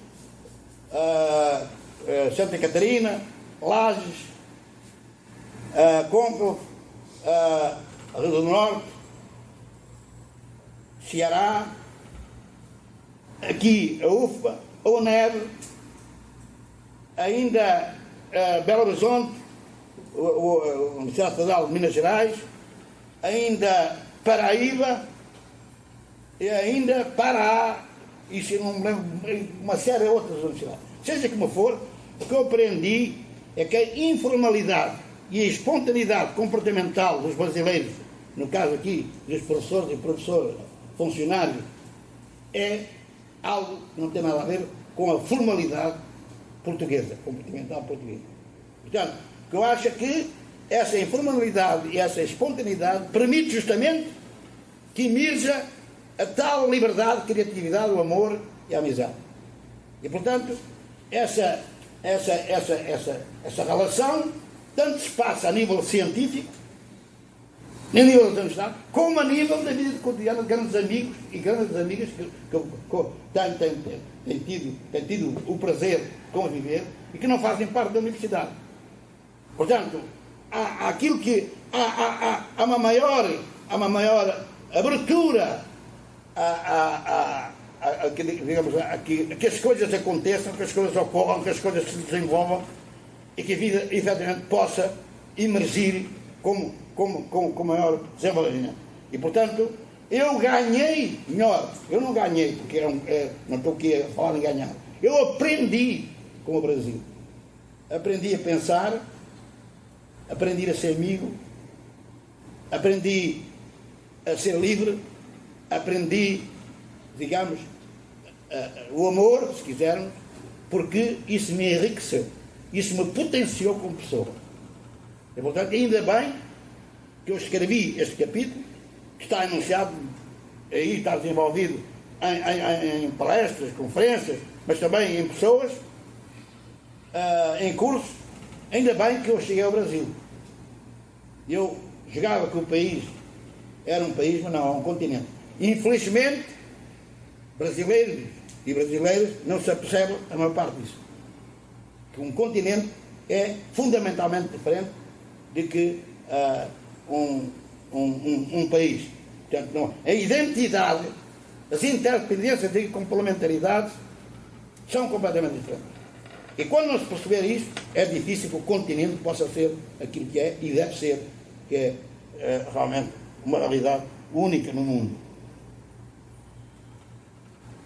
Santa Catarina, Lages, Concro, Rio do Norte, Ceará, aqui a UFBA, a UNED, ainda Belo Horizonte, a Universidade Federal de Minas Gerais, ainda Paraíba e ainda Pará, e se não me lembro, uma série de outras universidades. Seja como for, o que eu aprendi é que a informalidade e a espontaneidade comportamental dos brasileiros, no caso aqui dos professores e professoras, funcionários, é algo que não tem nada a ver com a formalidade portuguesa, comportamental portuguesa. Portanto, o que eu acho é que essa informalidade e essa espontaneidade permite justamente que emerja a tal liberdade, criatividade, o amor e a amizade. E, portanto, essa relação tanto se passa a nível científico, a nível da universidade, como a nível da vida cotidiana de grandes amigos e grandes amigas que têm tido o prazer de conviver e que não fazem parte da universidade. Portanto, há uma maior abertura a que as coisas aconteçam, que as coisas ocorram, que as coisas se desenvolvam e que a vida efetivamente possa emergir com maior desenvolvimento. E, portanto, eu ganhei, eu não ganhei, porque não estou aqui a falar em ganhar, eu aprendi com o Brasil. Aprendi a pensar, aprendi a ser amigo, aprendi a ser livre, aprendi, digamos, o amor, se quisermos, porque isso me enriqueceu, isso me potenciou como pessoa. E, portanto, ainda bem que eu escrevi este capítulo, que está anunciado, aí está desenvolvido em palestras, conferências, mas também em pessoas, em cursos. Ainda bem que eu cheguei ao Brasil. Eu julgava que o país era um país, mas não, é um continente. Infelizmente, brasileiros e brasileiras não se apercebem a maior parte disso. Que um continente é fundamentalmente diferente de que um país. Portanto, não, a identidade, as interdependências e complementaridades são completamente diferentes. E quando não se perceber isto, é difícil que o continente possa ser aquilo que é e deve ser, que é realmente uma realidade única no mundo.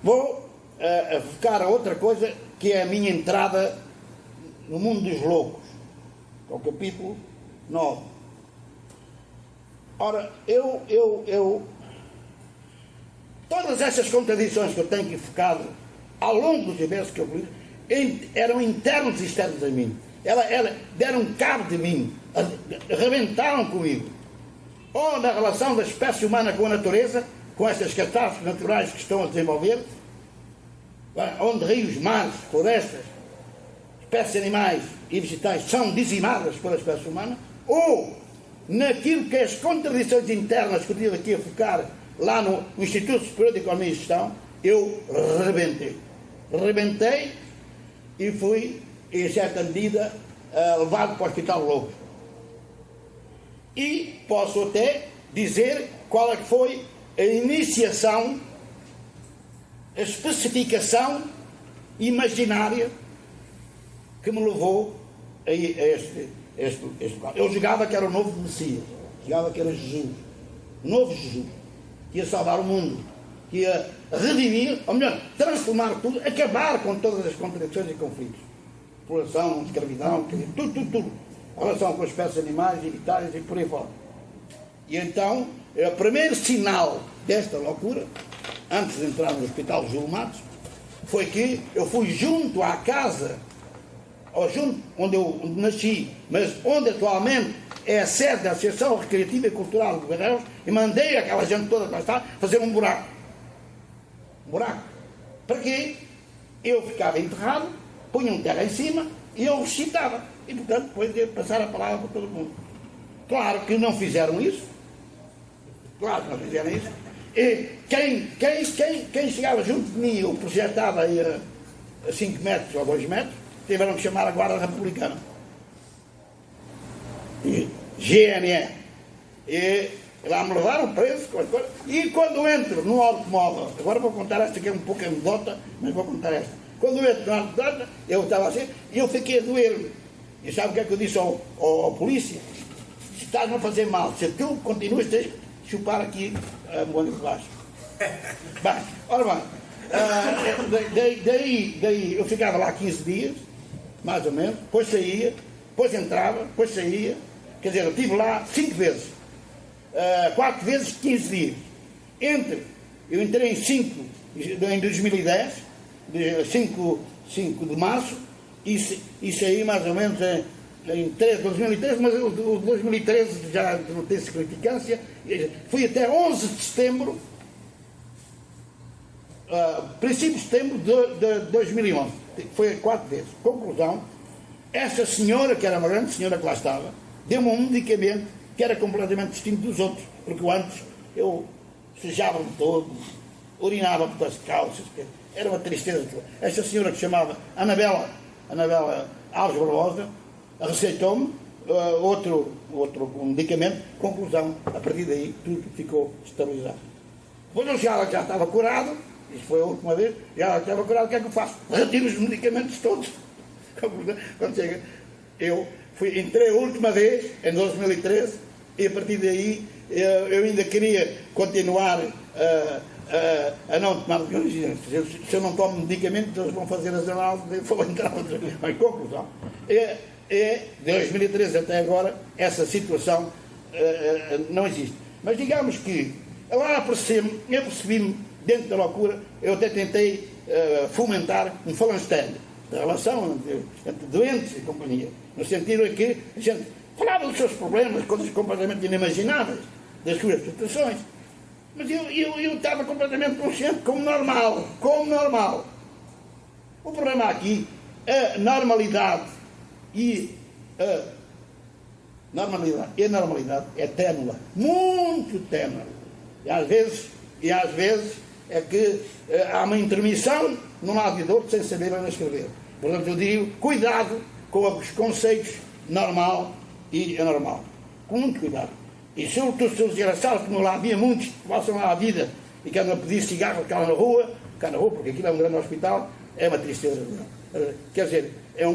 Vou focar a outra coisa, que é a minha entrada no mundo dos loucos, que é o capítulo 9. Ora, todas essas contradições que eu tenho focado ao longo dos diversos que eu li, eram internos e externos a mim. Elas deram cabo de mim, arrebentaram comigo. Ou na relação da espécie humana com a natureza, com estas catástrofes naturais que estão a desenvolver, onde rios, mares, florestas, espécies animais e vegetais são dizimadas pela espécie humana, ou naquilo que é as contradições internas que eu tive aqui a focar lá no Instituto Superior de Economia e Gestão, eu rebentei e fui em certa medida, levado para o Hospital Loucos. E posso até dizer qual é que foi a iniciação, a especificação imaginária que me levou a este quadro. Eu julgava que era o novo Messias, julgava que era Jesus, o novo Jesus, que ia salvar o mundo, que ia redimir, ou melhor, transformar tudo, acabar com todas as contradições e conflitos. Exploração, escravidão, tudo. A relação com as espécies animais e vitais e por aí fora. E então, o primeiro sinal desta loucura, antes de entrar no Hospital Júlio Matos, foi que eu fui junto à casa, ou junto onde eu nasci, mas onde atualmente é a sede da Associação Recreativa e Cultural de Barreiros, e mandei aquela gente toda que lá está fazer um buraco. Um buraco. Para quê? Eu ficava enterrado, punha um terra em cima e eu recitava. E, portanto, depois ia passar a palavra para todo mundo. Claro que não fizeram isso. Claro que não fizeram isso. E quem chegava junto de mim, eu projetava aí a 5 metros ou 2 metros, tiveram que chamar a Guarda Republicana. E GNE. E lá me levaram preso. E quando entro no automóvel, agora vou contar esta que é um pouco anedota, mas vou contar esta. Quando eu entro no automóvel, eu estava assim, e eu fiquei a doer-me. E sabe o que é que eu disse ao polícia? Se estás a fazer mal, se tu continuas, tens que chupar aqui a moeda de baixo. Bem, ora bem, daí eu ficava lá 15 dias, mais ou menos, depois saía, depois entrava, depois saía, quer dizer, eu estive lá 5 vezes, 4 vezes 15 dias. Eu entrei em 2010, 5 de março, e saí mais ou menos em 2013, mas o 2013 já não tem significância. Fui até 11 de setembro, princípio de setembro de 2011. Foi 4 vezes. Conclusão, essa senhora, que era uma grande senhora que lá estava, deu-me um medicamento que era completamente distinto dos outros, porque antes eu sujava-me todo, urinava por as calças, era uma tristeza. Esta senhora que se chamava Anabela Alves Barbosa receitou-me outro medicamento. Conclusão, a partir daí tudo ficou estabilizado. Depois eu já estava curado, isso foi a última vez, já estava curado, o que é que eu faço? Retiro os medicamentos todos. Quando chega, eu entrei a última vez, em 2013, e a partir daí eu ainda queria continuar a não tomar medicamentos. Se eu não tomo medicamentos, eles vão fazer as análises e vou entrar outra vez. Mas, conclusão, de 2013 até agora, essa situação não existe. Mas digamos que lá eu percebi-me, dentro da loucura, eu até tentei fomentar um falancetando da relação entre doentes e companhia, no sentido em que a gente falava dos seus problemas, coisas completamente inimagináveis, das suas situações. Mas eu estava completamente consciente, como normal. O problema aqui, a normalidade e a normalidade é ténue, muito ténue. E às vezes é que há uma intermissão num lado e do outro sem saber ler nem escrever. Portanto, eu digo, cuidado com os conceitos normal e anormal. Com muito cuidado. E se os desgraçados, como lá havia muitos que passam lá a vida e que andam a pedir cigarro cá na rua, porque aquilo é um grande hospital, é uma tristeza. Quer dizer, é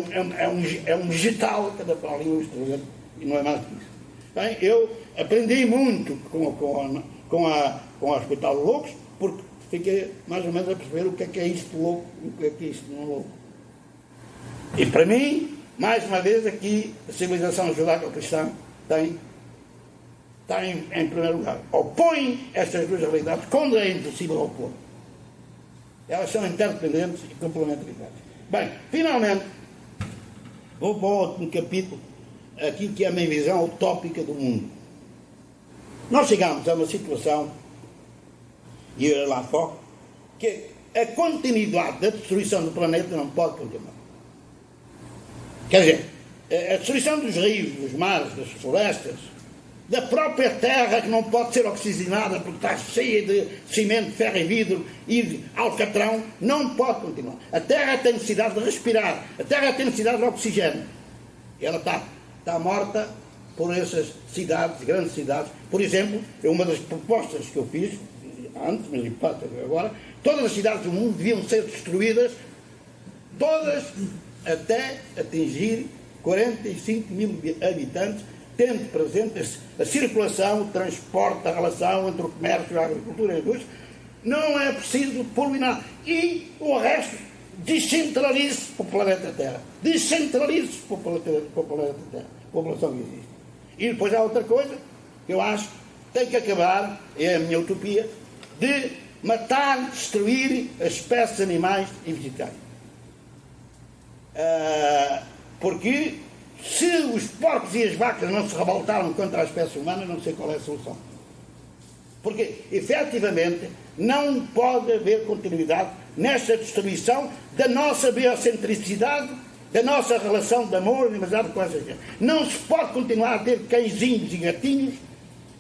um vegetal que anda para ali um instrumento e não é mais do que isso. Bem, eu aprendi muito com o Hospital de Loucos, porque fiquei mais ou menos a perceber o que é isto louco e o que é isto não louco. E para mim, mais uma vez aqui, a civilização judaico-cristã está em primeiro lugar. Opõe estas duas realidades quando é impossível opor. Elas são interdependentes e complementaridades. Bem, finalmente, vou para o último capítulo, aqui que é a minha visão utópica do mundo. Nós chegamos a uma situação, e eu lá foco, que a continuidade da destruição do planeta não pode continuar. Quer dizer, a destruição dos rios, dos mares, das florestas, da própria terra, que não pode ser oxigenada porque está cheia de cimento, ferro e vidro e de alcatrão, não pode continuar. A terra tem necessidade de respirar, a terra tem necessidade de oxigênio. Ela está morta por essas cidades, grandes cidades. Por exemplo, é uma das propostas que eu fiz antes, mas agora, todas as cidades do mundo deviam ser destruídas, todas até atingir 45 mil habitantes, tendo presente a circulação, o transporte, a relação entre o comércio, a agricultura e a indústria. Não é preciso poluir nada. E o resto descentralize-se para o planeta Terra. Descentralize-se para o planeta Terra. A população que existe. E depois há outra coisa que eu acho que tem que acabar, é a minha utopia, de matar, destruir as espécies animais e vegetais. Porque se os porcos e as vacas não se revoltaram contra a espécie humana, não sei qual é a solução. Porque, efetivamente, não pode haver continuidade nesta destruição da nossa biocentricidade, da nossa relação de amor e amizade com essa gente. Não se pode continuar a ter cãezinhos e gatinhos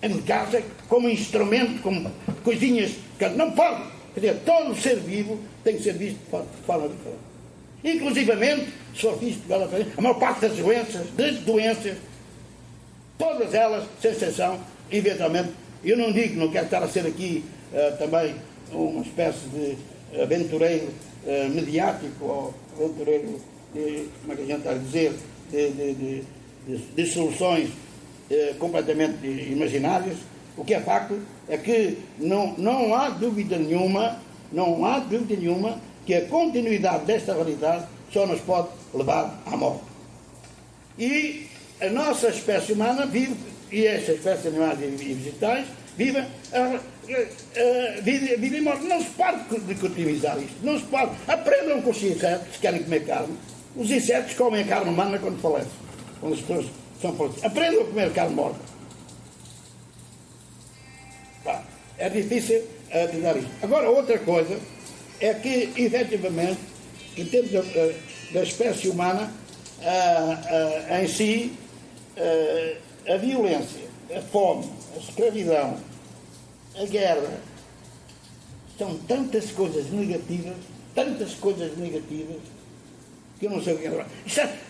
em casa como instrumento, como coisinhas que não pode. Quer dizer, todo ser vivo tem que ser visto de forma diferente. Inclusivamente, se for visto a maior parte das doenças, todas elas, sem exceção, eventualmente, eu não digo, não quero estar a ser aqui também uma espécie de aventureiro mediático, ou aventureiro, como é que a gente está a dizer, de soluções completamente imaginárias. O que é facto é que não há dúvida nenhuma que a continuidade desta realidade só nos pode levar à morte. E a nossa espécie humana vive, e esta espécie animais e vegetais, vivem e morte. Não se pode dicotomizar isto. Não se pode. Aprendam com os insetos, se querem comer carne. Os insetos comem a carne humana quando falecem. Quando as pessoas são falecidas. Aprendam a comer carne morta. É difícil dizer isto. Agora, outra coisa é que, efetivamente, em termos da espécie humana, em si, a violência, a fome, a escravidão, a guerra, são tantas coisas negativas, que eu não sei o que é.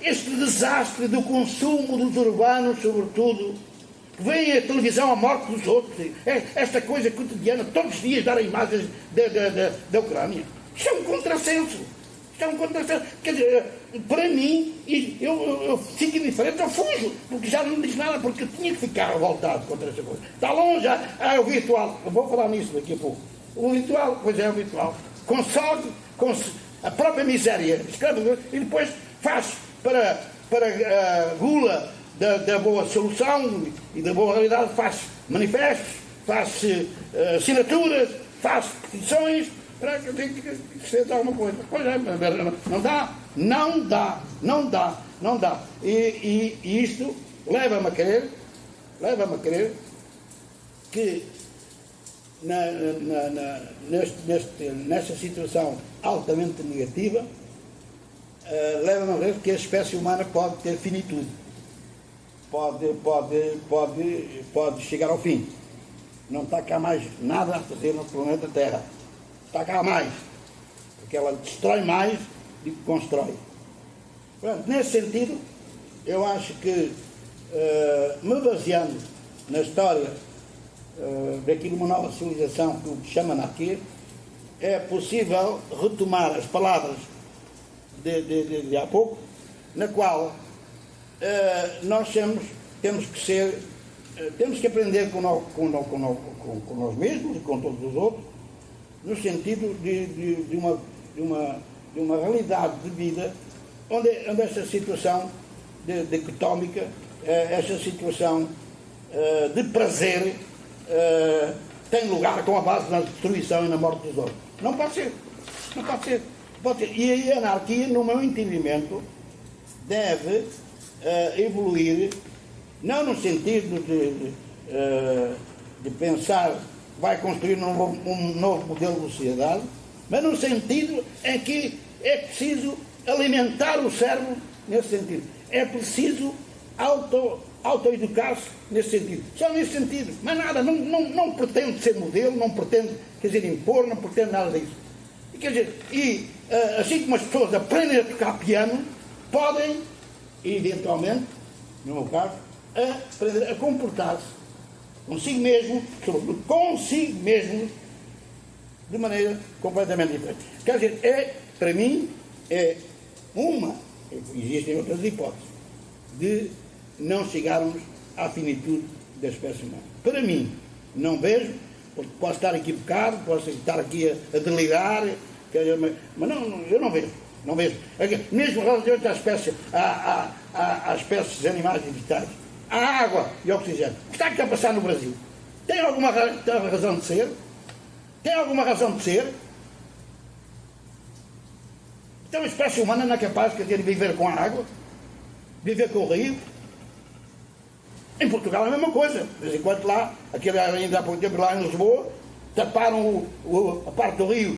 Este desastre do consumo dos urbanos, sobretudo, que vem a televisão à morte dos outros, esta coisa cotidiana, todos os dias dar imagens da Ucrânia. Isto é um contrassenso. Quer dizer, para mim, eu fico indiferente, eu fujo, porque já não diz nada, porque eu tinha que ficar revoltado contra essa coisa. Está longe, o virtual, eu vou falar nisso daqui a pouco. O virtual, pois é, o virtual, consome a própria miséria, escreve, e depois faz para a gula da boa solução e da boa realidade, faz manifestos, faz assinaturas, faz petições, para que se fez alguma coisa. Pois é, não dá. E isto leva-me a crer que nesta situação altamente negativa, leva-me a crer que a espécie humana pode ter finitude. Pode chegar ao fim. Não está cá mais nada a fazer no planeta Terra. Está cá mais, porque ela destrói mais do que constrói. Pronto, nesse sentido, eu acho que, me baseando na história daqui de uma nova civilização que o chama anarquia, é possível retomar as palavras de há pouco, na qual nós temos que aprender com nós mesmos e com todos os outros, no sentido de uma realidade de vida onde esta situação dicotómica, esta situação de prazer tem lugar com a base na destruição e na morte dos outros. Não pode ser. E a anarquia, no meu entendimento, deve evoluir, não no sentido de pensar vai construir um novo modelo de sociedade, mas no sentido em que é preciso alimentar o cérebro nesse sentido. É preciso autoeducar-se nesse sentido. Só nesse sentido. Mas nada, não pretende ser modelo, não pretende, quer dizer, impor, não pretende nada disso. E, quer dizer, assim como as pessoas aprendem a tocar piano, podem, eventualmente, no meu caso, aprender a comportar-se consigo mesmo, sobretudo consigo mesmo, de maneira completamente diferente. Quer dizer, para mim, existem outras hipóteses, de não chegarmos à finitude da espécie humana. Para mim, não vejo, porque posso estar equivocado, posso estar aqui a delirar, mas não, eu não vejo. Não vejo. Mesmo relativamente às espécies animais e vegetais, a água e o oxigênio. O que está aqui a passar no Brasil? Tem alguma razão de ser? Tem alguma razão de ser? Então a espécie humana não é capaz, quer dizer, de viver com a água, viver com o rio. Em Portugal é a mesma coisa. De vez em quando lá, ainda há pouco tempo lá em Lisboa, taparam a parte do rio